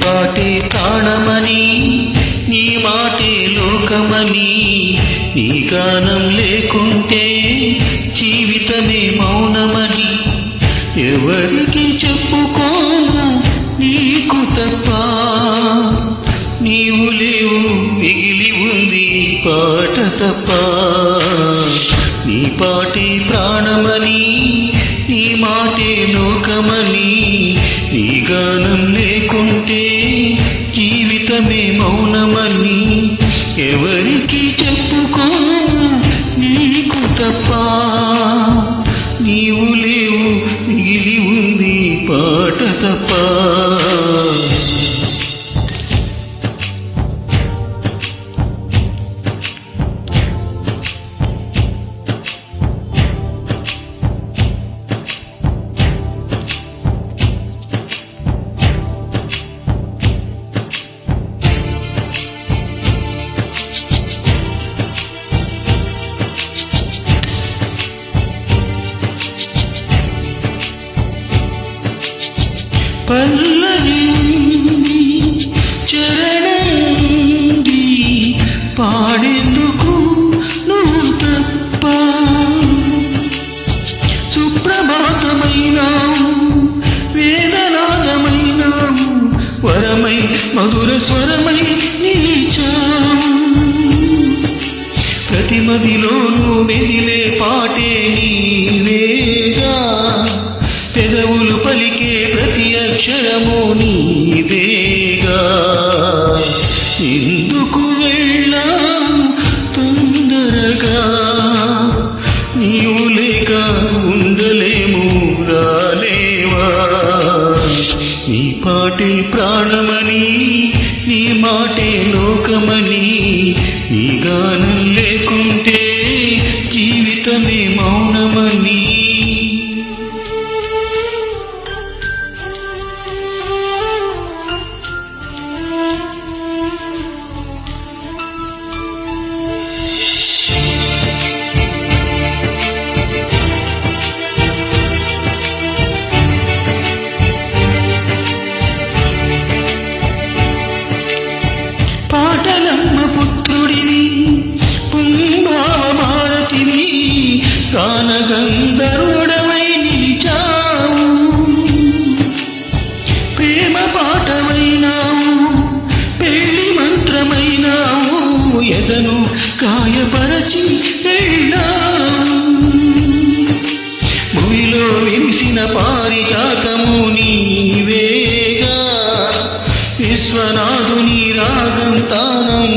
పాటే ప్రాణమని, నీ మాటే లోకమని, నీ గానం లేకుంటే జీవితమే మౌనమని ఎవరికి చెప్పుకోను నీకు తప్ప. నీవు లేవు మిగిలి ఉంది పాట తప్ప. నీ పాటే ప్రాణమని, నీ మాటే లోకమని, నీ గానం లేకుంటే జీవితమే మౌనమని ఎవరికి చెప్పుకోను నీకు తప్ప. నీవు లేవు మిగిలి ఉంది పాట తప్ప. పల్లవి ఉంది చరణంది పాడేందుకు నువ్వు తప్ప. సుప్రభాతమైనావు వేదనాదమైనావు, వరమై మధుర స్వరమై నిలిచావు. ప్రతి మదిలోనూ మెదిలే పాటే నీవేగా, పెదవులు పలికే ప్రతి అక్షరము నీవేగా. ఎందుకు వెళ్ళావు తొందరగా, నీవు లేక ఉండలేము రాలేవా. నీ పాటే ప్రాణమని, నీ మాటే లోకమని, నీ గానం లేకుంటే జీవితమే మౌనమని. పాటలమ్మ పుత్రుడిని, పుంభావ భారతిని, గానగంధర్వుడవై నిలిచావు. ప్రేమ పాటమైనావు, పెళ్లి మంత్రమైనావు, ఎదను గాయపరచి వెళ్ళావు. భూమిలో విరిసిన పారిజాతము నీవేగా, విశ్వనాథుని రాగం తానం